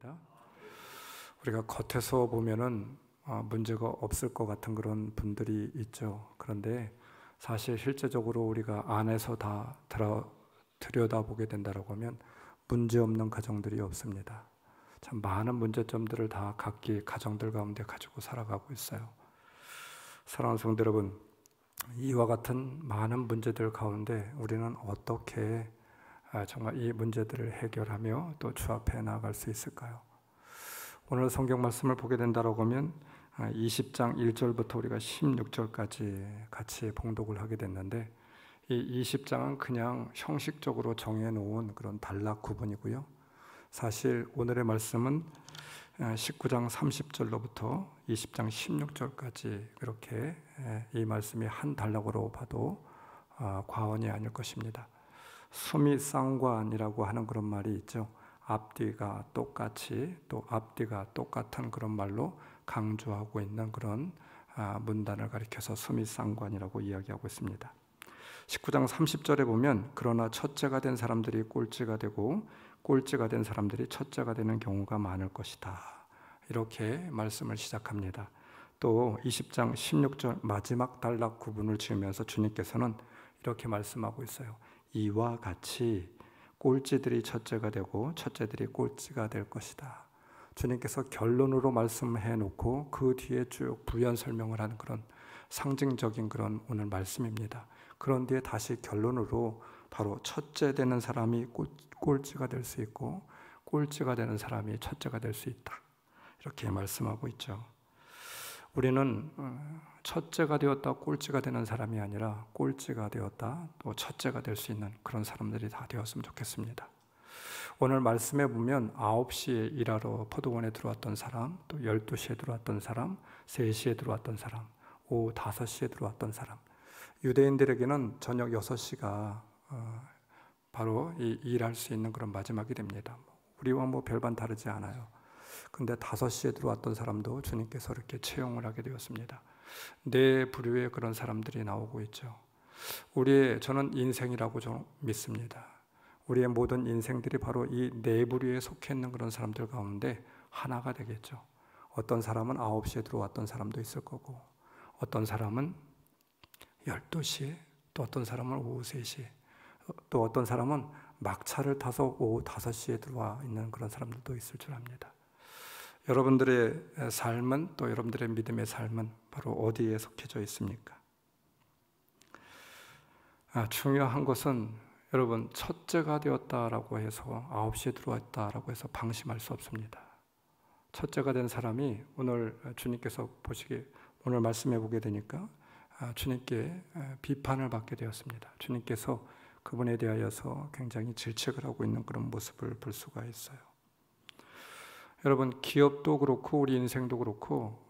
있습니다. 우리가 겉에서 보면은 문제가 없을 것 같은 그런 분들이 있죠. 그런데 사실 실제적으로 우리가 안에서 다 들여다보게 된다고 하면 문제 없는 가정들이 없습니다. 참 많은 문제점들을 다 각기 가정들 가운데 가지고 살아가고 있어요. 사랑하는 성도 여러분, 이와 같은 많은 문제들 가운데 우리는 어떻게 정말 이 문제들을 해결하며 또 주 앞에 나아갈 수 있을까요? 오늘 성경 말씀을 보게 된다고 하면 20장 1절부터 우리가 16절까지 같이 봉독을 하게 됐는데, 이 20장은 그냥 형식적으로 정해놓은 그런 단락 구분이고요. 사실 오늘의 말씀은 19장 30절로부터 20장 16절까지 그렇게 이 말씀이 한 단락으로 봐도 과언이 아닐 것입니다. 수미상관이라고 하는 그런 말이 있죠. 앞뒤가 똑같이 또 앞뒤가 똑같은 그런 말로 강조하고 있는 그런 문단을 가리켜서 수미상관이라고 이야기하고 있습니다. 19장 30절에 보면 그러나 첫째가 된 사람들이 꼴찌가 되고 꼴찌가 된 사람들이 첫째가 되는 경우가 많을 것이다, 이렇게 말씀을 시작합니다. 또 20장 16절 마지막 단락 구분을 지으면서 주님께서는 이렇게 말씀하고 있어요. 이와 같이 꼴찌들이 첫째가 되고 첫째들이 꼴찌가 될 것이다. 주님께서 결론으로 말씀해 놓고 그 뒤에 쭉 부연 설명을 하는 그런 상징적인 그런 오늘 말씀입니다. 그런 뒤에 다시 결론으로 바로 첫째 되는 사람이 꼴찌가 될 수 있고 꼴찌가 되는 사람이 첫째가 될 수 있다, 이렇게 말씀하고 있죠. 우리는 첫째가 되었다 꼴찌가 되는 사람이 아니라 꼴찌가 되었다 또 첫째가 될 수 있는 그런 사람들이 다 되었으면 좋겠습니다. 오늘 말씀에 보면 9시에 일하러 포도원에 들어왔던 사람, 또 12시에 들어왔던 사람, 3시에 들어왔던 사람, 오후 5시에 들어왔던 사람, 유대인들에게는 저녁 6시가 바로 이 일할 수 있는 그런 마지막이 됩니다. 우리와 별반 다르지 않아요. 근데 5시에 들어왔던 사람도 주님께서 이렇게 채용을 하게 되었습니다. 네 부류의 그런 사람들이 나오고 있죠. 저는 인생이라고 좀 믿습니다. 우리의 모든 인생들이 바로 이 네 부류에 속해 있는 그런 사람들 가운데 하나가 되겠죠. 어떤 사람은 9시에 들어왔던 사람도 있을 거고, 어떤 사람은 12시에, 또 어떤 사람은 오후 3시에, 또 어떤 사람은 막차를 타서 오후 5시에 들어와 있는 그런 사람들도 있을 줄 압니다. 여러분들의 삶은, 또 여러분들의 믿음의 삶은 바로 어디에 속해져 있습니까? 중요한 것은 여러분, 첫째가 되었다라고 해서 9시에 들어왔다라고 해서 방심할 수 없습니다. 첫째가 된 사람이 오늘 주님께서 오늘 말씀해 보게 되니까 주님께 비판을 받게 되었습니다. 주님께서 그분에 대하여서 굉장히 질책을 하고 있는 그런 모습을 볼 수가 있어요. 여러분, 기업도 그렇고 우리 인생도 그렇고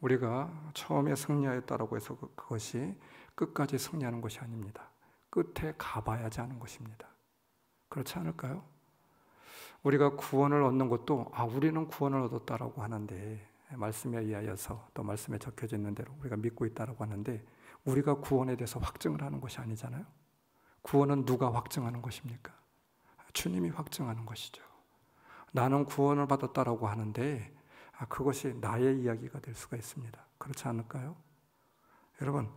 우리가 처음에 승리하였다라고 해서 그것이 끝까지 승리하는 것이 아닙니다. 끝에 가봐야지 하는 것입니다. 그렇지 않을까요? 우리가 구원을 얻는 것도 우리는 구원을 얻었다라고 하는데, 말씀에 의하여서 또 말씀에 적혀져 있는 대로 우리가 믿고 있다라고 하는데, 우리가 구원에 대해서 확증을 하는 것이 아니잖아요. 구원은 누가 확증하는 것입니까? 주님이 확증하는 것이죠. 나는 구원을 받았다라고 하는데 그것이 나의 이야기가 될 수가 있습니다. 그렇지 않을까요? 여러분,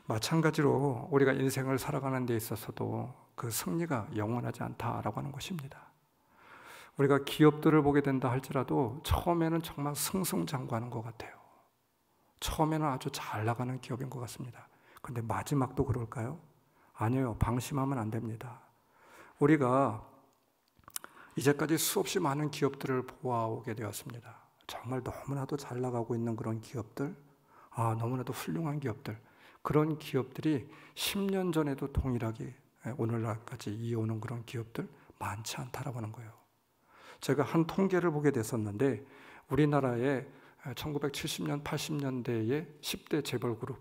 마찬가지로 우리가 인생을 살아가는 데 있어서도 그 승리가 영원하지 않다라고 하는 것입니다. 우리가 기업들을 보게 된다 할지라도 처음에는 정말 승승장구하는 것 같아요. 처음에는 아주 잘 나가는 기업인 것 같습니다. 그런데 마지막도 그럴까요? 아니에요. 방심하면 안 됩니다. 우리가 이제까지 수없이 많은 기업들을 보아오게 되었습니다. 정말 너무나도 잘 나가고 있는 그런 기업들, 너무나도 훌륭한 기업들, 그런 기업들이 10년 전에도 동일하게 오늘날까지 이어오는 그런 기업들 많지 않다라고 하는 거예요. 제가 한 통계를 보게 됐었는데, 우리나라의 1970년, 80년대의 10대 재벌그룹,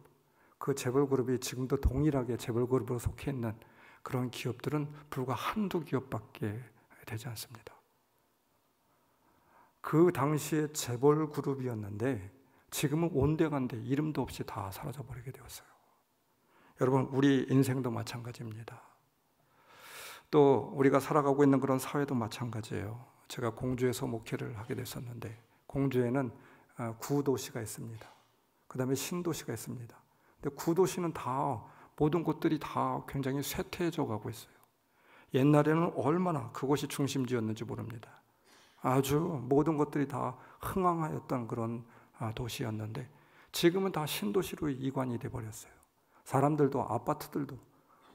그 재벌그룹이 지금도 동일하게 재벌그룹으로 속해 있는 그런 기업들은 불과 한두 기업밖에 되지 않습니다. 그 당시에 재벌그룹이었는데 지금은 온데간데 이름도 없이 다 사라져버리게 되었어요. 여러분, 우리 인생도 마찬가지입니다. 또 우리가 살아가고 있는 그런 사회도 마찬가지예요. 제가 공주에서 목회를 하게 됐었는데, 공주에는 구도시가 있습니다. 그 다음에 신도시가 있습니다. 근데 구도시는 다, 모든 곳들이 다 굉장히 쇠퇴해져 가고 있어요. 옛날에는 얼마나 그곳이 중심지였는지 모릅니다. 아주 모든 것들이 다 흥황하였던 그런 도시였는데, 지금은 다 신도시로 이관이 돼 버렸어요. 사람들도, 아파트들도,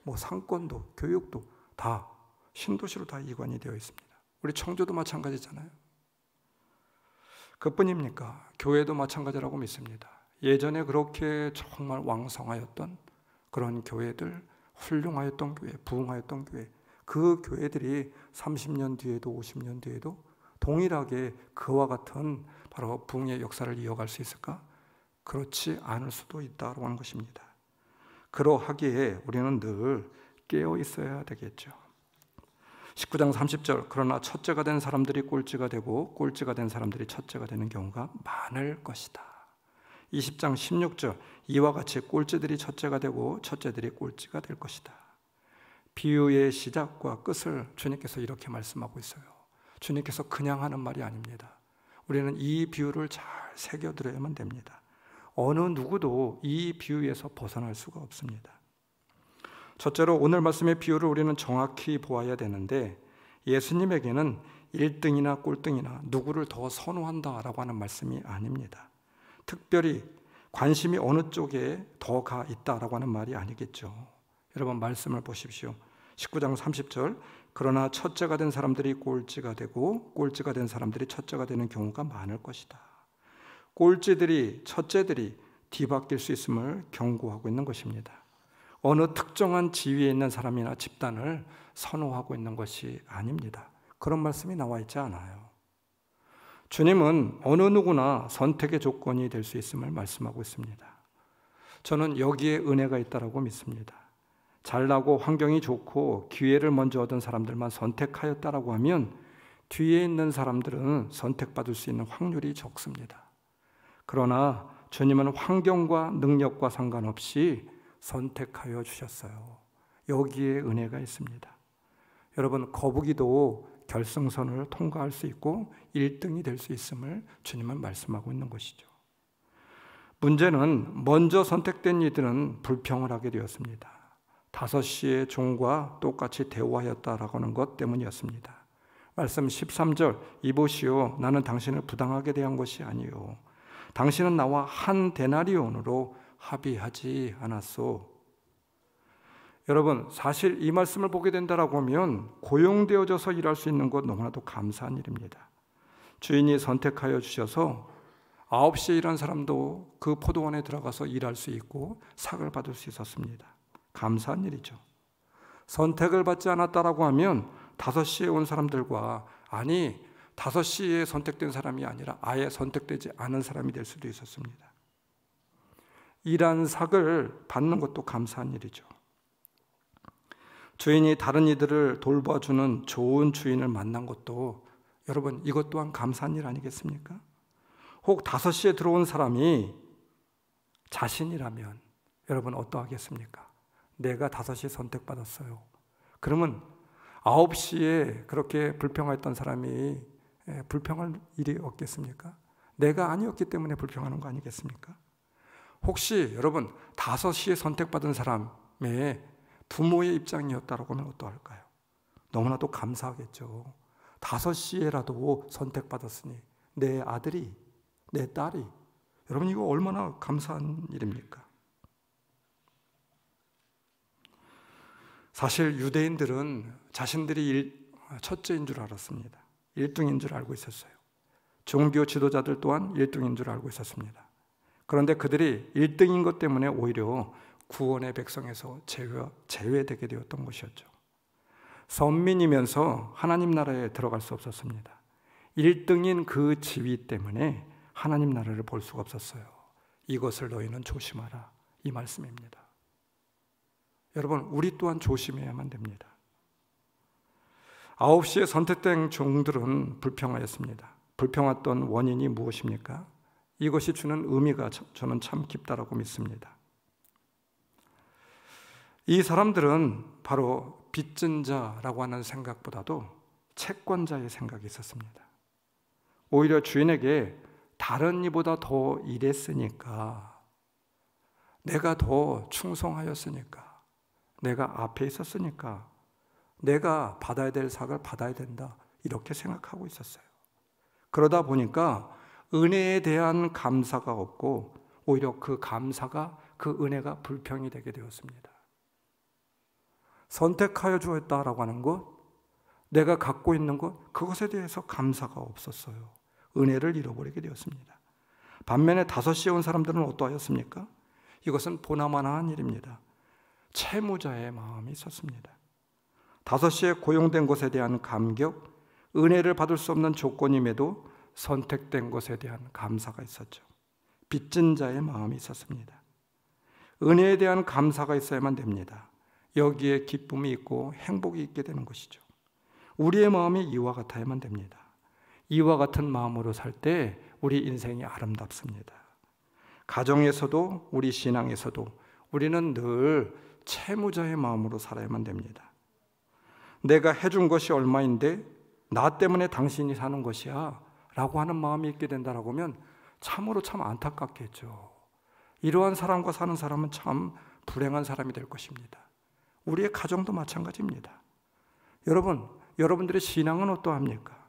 뭐 상권도, 교육도 다 신도시로 다 이관이 되어 있습니다. 우리 청주도 마찬가지잖아요. 그뿐입니까? 교회도 마찬가지라고 믿습니다. 예전에 그렇게 정말 왕성하였던 그런 교회들, 훌륭하였던 교회, 부흥하였던 교회, 그 교회들이 30년 뒤에도 50년 뒤에도 동일하게 그와 같은 바로 부흥의 역사를 이어갈 수 있을까? 그렇지 않을 수도 있다고 하는 것입니다. 그러하기에 우리는 늘 깨어 있어야 되겠죠. 19장 30절, 그러나 첫째가 된 사람들이 꼴찌가 되고 꼴찌가 된 사람들이 첫째가 되는 경우가 많을 것이다. 20장 16절, 이와 같이 꼴찌들이 첫째가 되고 첫째들이 꼴찌가 될 것이다. 비유의 시작과 끝을 주님께서 이렇게 말씀하고 있어요. 주님께서 그냥 하는 말이 아닙니다. 우리는 이 비유를 잘 새겨들어야만 됩니다. 어느 누구도 이 비유에서 벗어날 수가 없습니다. 첫째로 오늘 말씀의 비유를 우리는 정확히 보아야 되는데, 예수님에게는 1등이나 꼴등이나 누구를 더 선호한다라고 하는 말씀이 아닙니다. 특별히 관심이 어느 쪽에 더 가 있다라고 하는 말이 아니겠죠. 여러분 말씀을 보십시오. 19장 30절, 그러나 첫째가 된 사람들이 꼴찌가 되고 꼴찌가 된 사람들이 첫째가 되는 경우가 많을 것이다. 꼴찌들이, 첫째들이 뒤바뀔 수 있음을 경고하고 있는 것입니다. 어느 특정한 지위에 있는 사람이나 집단을 선호하고 있는 것이 아닙니다. 그런 말씀이 나와 있지 않아요. 주님은 어느 누구나 선택의 조건이 될 수 있음을 말씀하고 있습니다. 저는 여기에 은혜가 있다고 믿습니다. 잘나고 환경이 좋고 기회를 먼저 얻은 사람들만 선택하였다라고 하면 뒤에 있는 사람들은 선택받을 수 있는 확률이 적습니다. 그러나 주님은 환경과 능력과 상관없이 선택하여 주셨어요. 여기에 은혜가 있습니다. 여러분, 거북이도 결승선을 통과할 수 있고 1등이 될 수 있음을 주님은 말씀하고 있는 것이죠. 문제는 먼저 선택된 이들은 불평을 하게 되었습니다. 5시의 종과 똑같이 대우하였다라고 하는 것 때문이었습니다. 말씀 13절, 이보시오, 나는 당신을 부당하게 대한 것이 아니요 당신은 나와 한 데나리온으로 합의하지 않았소. 여러분, 사실 이 말씀을 보게 된다라고 하면 고용되어져서 일할 수 있는 것 너무나도 감사한 일입니다. 주인이 선택하여 주셔서 9시에 일한 사람도 그 포도원에 들어가서 일할 수 있고 상을 받을 수 있었습니다. 감사한 일이죠. 선택을 받지 않았다라고 하면 5시에 온 사람들과, 아니 5시에 선택된 사람이 아니라 아예 선택되지 않은 사람이 될 수도 있었습니다. 일한 삭을 받는 것도 감사한 일이죠. 주인이 다른 이들을 돌봐주는 좋은 주인을 만난 것도, 여러분 이것 또한 감사한 일 아니겠습니까? 혹 5시에 들어온 사람이 자신이라면 여러분 어떠하겠습니까? 내가 5시에 선택받았어요. 그러면 9시에 그렇게 불평했던 사람이 불평할 일이 없겠습니까? 내가 아니었기 때문에 불평하는 거 아니겠습니까? 혹시 여러분 5시에 선택받은 사람의 부모의 입장이었다라고 하면 어떠할까요? 너무나도 감사하겠죠. 5시에라도 선택받았으니 내 아들이, 내 딸이, 여러분 이거 얼마나 감사한 일입니까? 사실 유대인들은 자신들이 첫째인 줄 알았습니다. 1등인 줄 알고 있었어요. 종교 지도자들 또한 1등인 줄 알고 있었습니다. 그런데 그들이 1등인 것 때문에 오히려 구원의 백성에서 제외되게 되었던 것이었죠. 선민이면서 하나님 나라에 들어갈 수 없었습니다. 1등인 그 지위 때문에 하나님 나라를 볼 수가 없었어요. 이것을 너희는 조심하라, 이 말씀입니다. 여러분, 우리 또한 조심해야만 됩니다. 9시에 선택된 종들은 불평하였습니다. 불평했던 원인이 무엇입니까? 이것이 주는 의미가 저는 참 깊다라고 믿습니다. 이 사람들은 바로 빚진 자라고 하는 생각보다도 채권자의 생각이 있었습니다. 오히려 주인에게 다른 이보다 더 일했으니까, 내가 더 충성하였으니까, 내가 앞에 있었으니까 내가 받아야 될 삭을 받아야 된다, 이렇게 생각하고 있었어요. 그러다 보니까 은혜에 대한 감사가 없고 오히려 그 감사가, 그 은혜가 불평이 되게 되었습니다. 선택하여 주었다라고 하는 것, 내가 갖고 있는 것, 그것에 대해서 감사가 없었어요. 은혜를 잃어버리게 되었습니다. 반면에 5시에 온 사람들은 어떠하였습니까? 이것은 보나마나한 일입니다. 채무자의 마음이 있었습니다. 5시에 고용된 것에 대한 감격, 은혜를 받을 수 없는 조건임에도 선택된 것에 대한 감사가 있었죠. 빚진 자의 마음이 있었습니다. 은혜에 대한 감사가 있어야만 됩니다. 여기에 기쁨이 있고 행복이 있게 되는 것이죠. 우리의 마음이 이와 같아야만 됩니다. 이와 같은 마음으로 살 때 우리 인생이 아름답습니다. 가정에서도 우리 신앙에서도 우리는 늘 채무자의 마음으로 살아야만 됩니다. 내가 해준 것이 얼마인데 나 때문에 당신이 사는 것이야 라고 하는 마음이 있게 된다라고 하면 참으로 참 안타깝겠죠. 이러한 사람과 사는 사람은 참 불행한 사람이 될 것입니다. 우리의 가정도 마찬가지입니다. 여러분들의 신앙은 어떠합니까?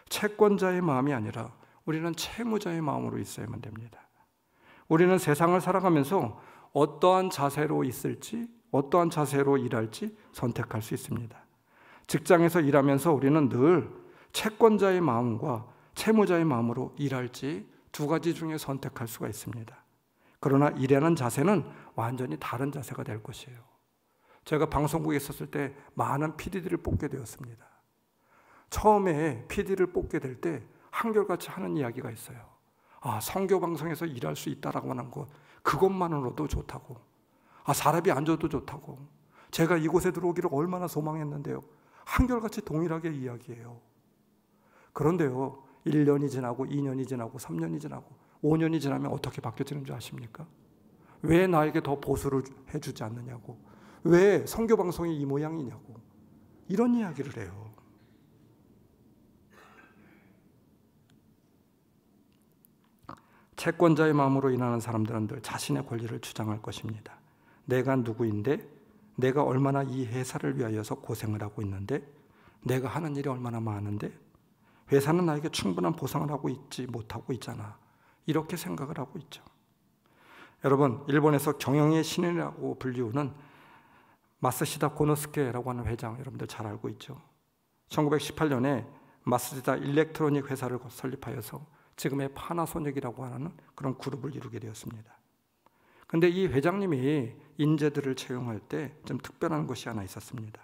채권자의 마음이 아니라 우리는 채무자의 마음으로 있어야만 됩니다. 우리는 세상을 살아가면서 어떠한 자세로 있을지, 어떠한 자세로 일할지 선택할 수 있습니다. 직장에서 일하면서 우리는 늘 채권자의 마음과 채무자의 마음으로 일할지 2가지 중에 선택할 수가 있습니다. 그러나 일하는 자세는 완전히 다른 자세가 될 것이에요. 제가 방송국에 있었을 때 많은 PD들을 뽑게 되었습니다. 처음에 PD를 뽑게 될 때 한결같이 하는 이야기가 있어요. 선교방송에서 일할 수 있다라고 하는 것, 그것만으로도 좋다고. 사람이 안 줘도 좋다고. 제가 이곳에 들어오기를 얼마나 소망했는데요. 한결같이 동일하게 이야기해요. 그런데요, 1년이 지나고 2년이 지나고 3년이 지나고 5년이 지나면 어떻게 바뀌어지는 줄 아십니까? 왜 나에게 더 보수를 해주지 않느냐고, 왜 선교방송이 이 모양이냐고, 이런 이야기를 해요. 채권자의 마음으로 일하는 사람들은 늘 자신의 권리를 주장할 것입니다. 내가 누구인데, 내가 얼마나 이 회사를 위하여서 고생을 하고 있는데, 내가 하는 일이 얼마나 많은데 회사는 나에게 충분한 보상을 하고 있지 못하고 있잖아, 이렇게 생각을 하고 있죠. 여러분, 일본에서 경영의 신이라고 불리우는 마쓰시다 고노스케라고 하는 회장, 여러분들 잘 알고 있죠. 1918년에 마쓰시다 일렉트로닉 회사를 설립하여서 지금의 파나소닉이라고 하는 그런 그룹을 이루게 되었습니다. 그런데 이 회장님이 인재들을 채용할 때 좀 특별한 것이 하나 있었습니다.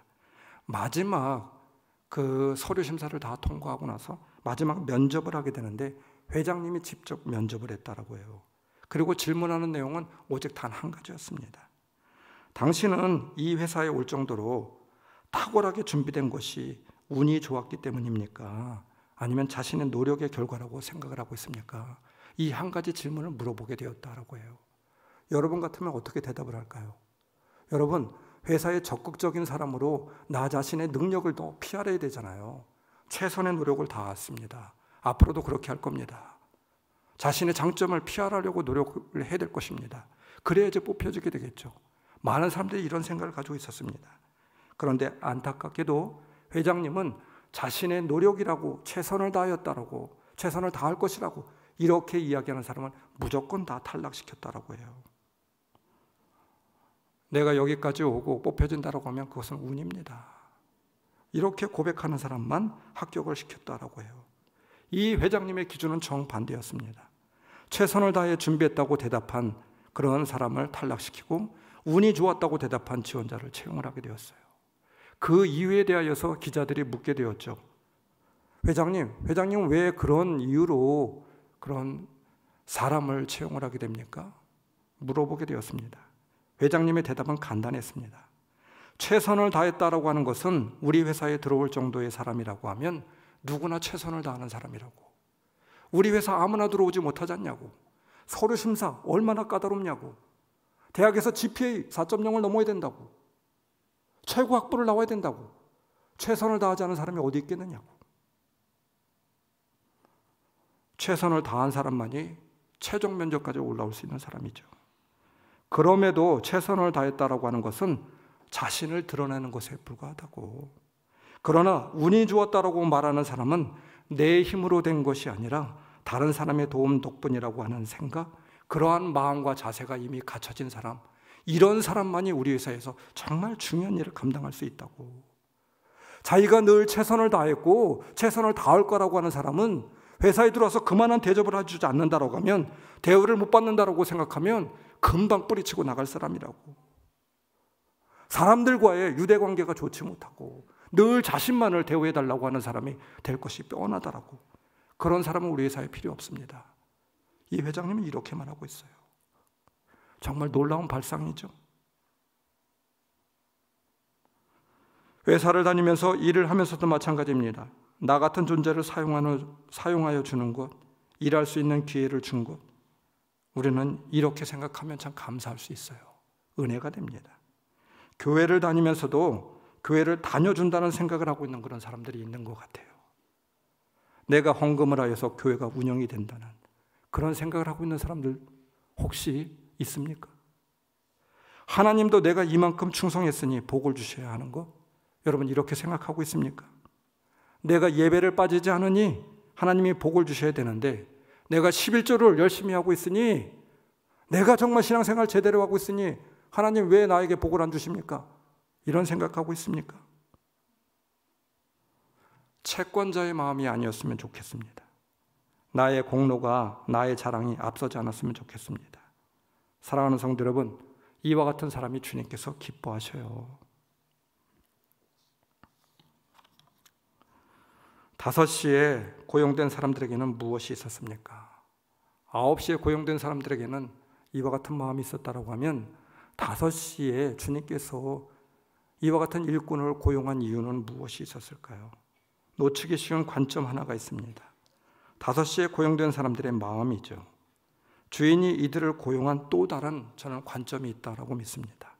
마지막 그 서류 심사를 다 통과하고 나서 마지막 면접을 하게 되는데 회장님이 직접 면접을 했다라고 해요. 그리고 질문하는 내용은 오직 단 한 가지였습니다. 당신은 이 회사에 올 정도로 탁월하게 준비된 것이 운이 좋았기 때문입니까? 아니면 자신의 노력의 결과라고 생각을 하고 있습니까? 이 한 가지 질문을 물어보게 되었다라고 해요. 여러분 같으면 어떻게 대답을 할까요? 여러분, 회사에 적극적인 사람으로 나 자신의 능력을 더 PR해야 되잖아요. 최선의 노력을 다했습니다. 앞으로도 그렇게 할 겁니다. 자신의 장점을 PR하려고 노력을 해야 될 것입니다. 그래야 이제 뽑혀지게 되겠죠. 많은 사람들이 이런 생각을 가지고 있었습니다. 그런데 안타깝게도 회장님은 자신의 노력이라고, 최선을 다하였다라고, 최선을 다할 것이라고 이렇게 이야기하는 사람은 무조건 다 탈락시켰다라고 해요. 내가 여기까지 오고 뽑혀진다라고 하면 그것은 운입니다. 이렇게 고백하는 사람만 합격을 시켰다라고 해요. 이 회장님의 기준은 정반대였습니다. 최선을 다해 준비했다고 대답한 그런 사람을 탈락시키고 운이 좋았다고 대답한 지원자를 채용을 하게 되었어요. 그 이유에 대하여서 기자들이 묻게 되었죠. 회장님 왜 그런 이유로 그런 사람을 채용을 하게 됩니까? 물어보게 되었습니다. 회장님의 대답은 간단했습니다. 최선을 다했다라고 하는 것은 우리 회사에 들어올 정도의 사람이라고 하면 누구나 최선을 다하는 사람이라고. 우리 회사 아무나 들어오지 못하지 않냐고. 서류 심사 얼마나 까다롭냐고. 대학에서 GPA 4.0을 넘어야 된다고. 최고 학부를 나와야 된다고. 최선을 다하지 않은 사람이 어디 있겠느냐고. 최선을 다한 사람만이 최종 면접까지 올라올 수 있는 사람이죠. 그럼에도 최선을 다했다라고 하는 것은 자신을 드러내는 것에 불과하다고. 그러나 운이 좋았다라고 말하는 사람은 내 힘으로 된 것이 아니라 다른 사람의 도움 덕분이라고 하는 생각, 그러한 마음과 자세가 이미 갖춰진 사람, 이런 사람만이 우리 회사에서 정말 중요한 일을 감당할 수 있다고. 자기가 늘 최선을 다했고 최선을 다할 거라고 하는 사람은 회사에 들어와서 그만한 대접을 해주지 않는다라고 하면, 대우를 못 받는다라고 생각하면 금방 뿌리치고 나갈 사람이라고. 사람들과의 유대관계가 좋지 못하고 늘 자신만을 대우해달라고 하는 사람이 될 것이 뻔하다라고. 그런 사람은 우리 회사에 필요 없습니다. 이 회장님은 이렇게 말하고 있어요. 정말 놀라운 발상이죠. 회사를 다니면서 일을 하면서도 마찬가지입니다. 나 같은 존재를 사용하여 주는 것, 일할 수 있는 기회를 준 것, 우리는 이렇게 생각하면 참 감사할 수 있어요. 은혜가 됩니다. 교회를 다니면서도 교회를 다녀준다는 생각을 하고 있는 그런 사람들이 있는 것 같아요. 내가 헌금을 하여서 교회가 운영이 된다는 그런 생각을 하고 있는 사람들 혹시 있습니까? 하나님도 내가 이만큼 충성했으니 복을 주셔야 하는 거, 여러분 이렇게 생각하고 있습니까? 내가 예배를 빠지지 않으니 하나님이 복을 주셔야 되는데, 내가 11조를 열심히 하고 있으니, 내가 정말 신앙생활 제대로 하고 있으니 하나님 왜 나에게 복을 안 주십니까? 이런 생각하고 있습니까? 채권자의 마음이 아니었으면 좋겠습니다. 나의 공로가, 나의 자랑이 앞서지 않았으면 좋겠습니다. 사랑하는 성도 여러분, 이와 같은 사람이 주님께서 기뻐하셔요. 5시에 고용된 사람들에게는 무엇이 있었습니까? 9시에 고용된 사람들에게는 이와 같은 마음이 있었다고 하면 5시에 주님께서 이와 같은 일꾼을 고용한 이유는 무엇이 있었을까요? 놓치기 쉬운 관점 하나가 있습니다. 5시에 고용된 사람들의 마음이죠. 주인이 이들을 고용한 또 다른 저는 관점이 있다고 믿습니다.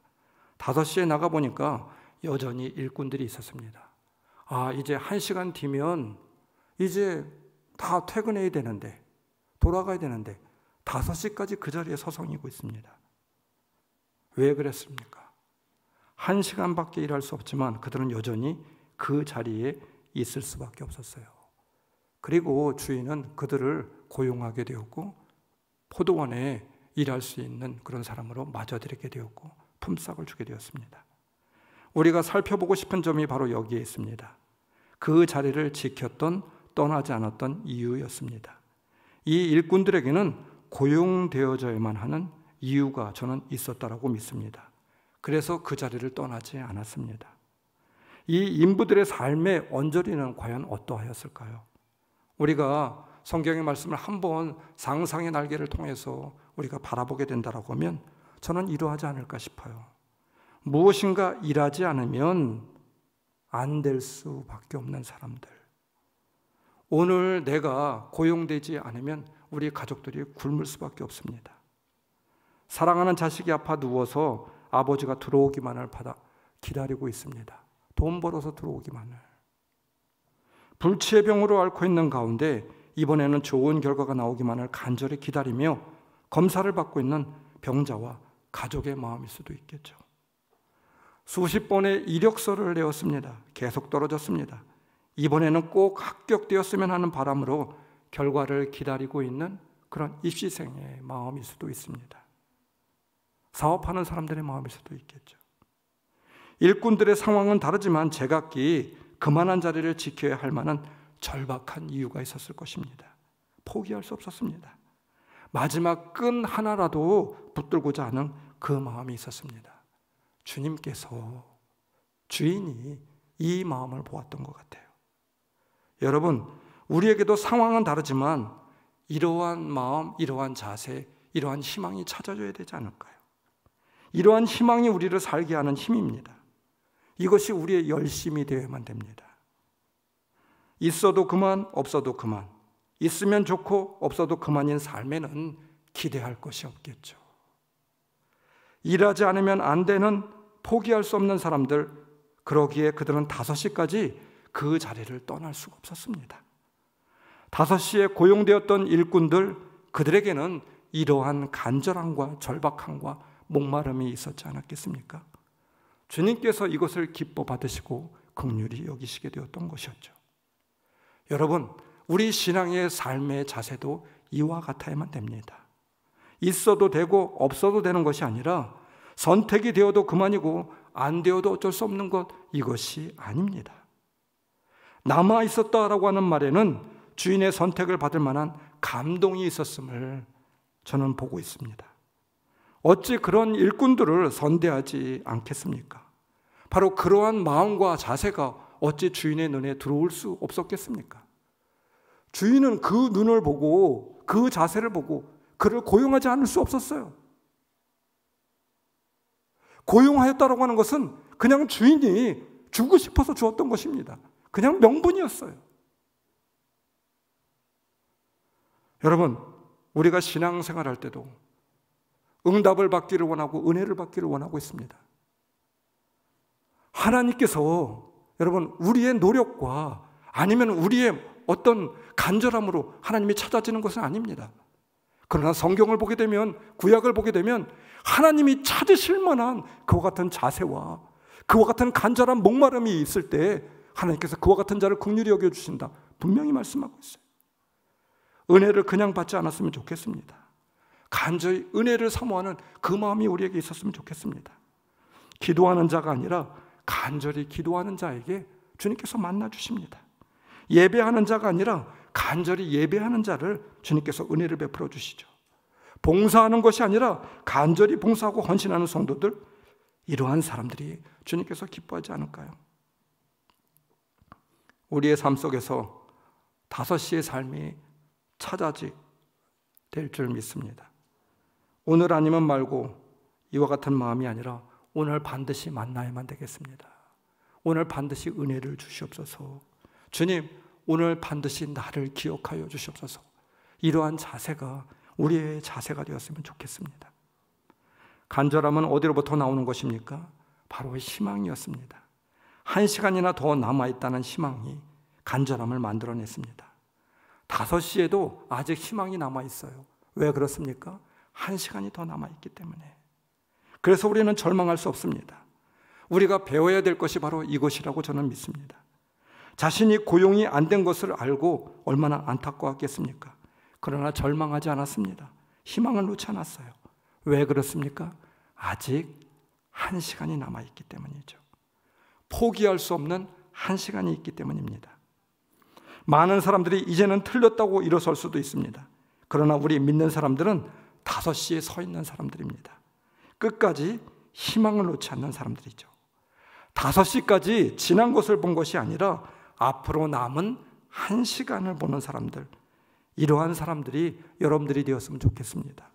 5시에 나가보니까 여전히 일꾼들이 있었습니다. 이제 1시간 뒤면 이제 다 퇴근해야 되는데, 돌아가야 되는데 5시까지 그 자리에 서성이고 있습니다. 왜 그랬습니까? 1시간밖에 일할 수 없지만 그들은 여전히 그 자리에 있을 수밖에 없었어요. 그리고 주인은 그들을 고용하게 되었고 포도원에 일할 수 있는 그런 사람으로 맞아들이게 되었고 품삯을 주게 되었습니다. 우리가 살펴보고 싶은 점이 바로 여기에 있습니다. 그 자리를 지켰던, 떠나지 않았던 이유였습니다. 이 일꾼들에게는 고용되어져야만 하는 이유가 저는 있었다라고 믿습니다. 그래서 그 자리를 떠나지 않았습니다. 이 인부들의 삶의 언저리는 과연 어떠하였을까요? 우리가 성경의 말씀을 한번 상상의 날개를 통해서 우리가 바라보게 된다라고 하면 저는 이러하지 않을까 싶어요. 무엇인가 일하지 않으면 안 될 수밖에 없는 사람들. 오늘 내가 고용되지 않으면 우리 가족들이 굶을 수밖에 없습니다. 사랑하는 자식이 아파 누워서 아버지가 들어오기만을 기다리고 있습니다. 돈 벌어서 들어오기만을. 불치의 병으로 앓고 있는 가운데 이번에는 좋은 결과가 나오기만을 간절히 기다리며 검사를 받고 있는 병자와 가족의 마음일 수도 있겠죠. 수십 번의 이력서를 내었습니다. 계속 떨어졌습니다. 이번에는 꼭 합격되었으면 하는 바람으로 결과를 기다리고 있는 그런 입시생의 마음일 수도 있습니다. 사업하는 사람들의 마음일 수도 있겠죠. 일꾼들의 상황은 다르지만 제각기 그만한 자리를 지켜야 할 만한 절박한 이유가 있었을 것입니다. 포기할 수 없었습니다. 마지막 끈 하나라도 붙들고자 하는 그 마음이 있었습니다. 주님께서, 주인이 이 마음을 보았던 것 같아요. 여러분, 우리에게도 상황은 다르지만 이러한 마음, 이러한 자세, 이러한 희망이 찾아줘야 되지 않을까요? 이러한 희망이 우리를 살게 하는 힘입니다. 이것이 우리의 열심이 되어야만 됩니다. 있어도 그만, 없어도 그만. 있으면 좋고 없어도 그만인 삶에는 기대할 것이 없겠죠. 일하지 않으면 안 되는, 포기할 수 없는 사람들, 그러기에 그들은 5시까지 그 자리를 떠날 수가 없었습니다. 5시에 고용되었던 일꾼들, 그들에게는 이러한 간절함과 절박함과 목마름이 있었지 않았겠습니까? 주님께서 이것을 기뻐 받으시고 긍휼히 여기시게 되었던 것이었죠. 여러분, 우리 신앙의 삶의 자세도 이와 같아야만 됩니다. 있어도 되고 없어도 되는 것이 아니라 선택이 되어도 그만이고 안 되어도 어쩔 수 없는 것, 이것이 아닙니다. 남아 있었다라고 하는 말에는 주인의 선택을 받을 만한 감동이 있었음을 저는 보고 있습니다. 어찌 그런 일꾼들을 선대하지 않겠습니까? 바로 그러한 마음과 자세가 어찌 주인의 눈에 들어올 수 없었겠습니까? 주인은 그 눈을 보고 그 자세를 보고 그를 고용하지 않을 수 없었어요. 고용하였다라고 하는 것은 그냥 주인이 주고 싶어서 주었던 것입니다. 그냥 명분이었어요. 여러분, 우리가 신앙생활할 때도 응답을 받기를 원하고 은혜를 받기를 원하고 있습니다. 하나님께서 여러분 우리의 노력과 아니면 우리의 어떤 간절함으로 하나님이 찾아지는 것은 아닙니다. 그러나 성경을 보게 되면, 구약을 보게 되면 하나님이 찾으실 만한 그와 같은 자세와 그와 같은 간절한 목마름이 있을 때 하나님께서 그와 같은 자를 긍휼히 여겨주신다, 분명히 말씀하고 있어요. 은혜를 그냥 받지 않았으면 좋겠습니다. 간절히 은혜를 사모하는 그 마음이 우리에게 있었으면 좋겠습니다. 기도하는 자가 아니라 간절히 기도하는 자에게 주님께서 만나 주십니다. 예배하는 자가 아니라 간절히 예배하는 자를 주님께서 은혜를 베풀어 주시죠. 봉사하는 것이 아니라 간절히 봉사하고 헌신하는 성도들, 이러한 사람들이 주님께서 기뻐하지 않을까요? 우리의 삶 속에서 5시의 삶이 찾아질 줄 믿습니다. 오늘 아니면 말고 이와 같은 마음이 아니라 오늘 반드시 만나야만 되겠습니다. 오늘 반드시 은혜를 주시옵소서. 주님, 오늘 반드시 나를 기억하여 주시옵소서. 이러한 자세가 우리의 자세가 되었으면 좋겠습니다. 간절함은 어디로부터 나오는 것입니까? 바로 희망이었습니다. 1시간이나 더 남아있다는 희망이 간절함을 만들어냈습니다. 5시에도 아직 희망이 남아있어요. 왜 그렇습니까? 1시간이 더 남아있기 때문에. 그래서 우리는 절망할 수 없습니다. 우리가 배워야 될 것이 바로 이것이라고 저는 믿습니다. 자신이 고용이 안 된 것을 알고 얼마나 안타까웠겠습니까? 그러나 절망하지 않았습니다. 희망을 놓지 않았어요. 왜 그렇습니까? 아직 1시간이 남아있기 때문이죠. 포기할 수 없는 1시간이 있기 때문입니다. 많은 사람들이 이제는 틀렸다고 일어설 수도 있습니다. 그러나 우리 믿는 사람들은 5시에 서 있는 사람들입니다. 끝까지 희망을 놓지 않는 사람들이죠. 5시까지 지난 것을 본 것이 아니라 앞으로 남은 1시간을 보는 사람들, 이러한 사람들이 여러분들이 되었으면 좋겠습니다.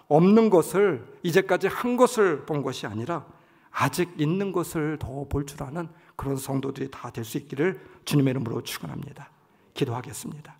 없는 것을, 이제까지 한 것을 본 것이 아니라 아직 있는 것을 더 볼 줄 아는 그런 성도들이 다 될 수 있기를 주님의 이름으로 축원합니다. 기도하겠습니다.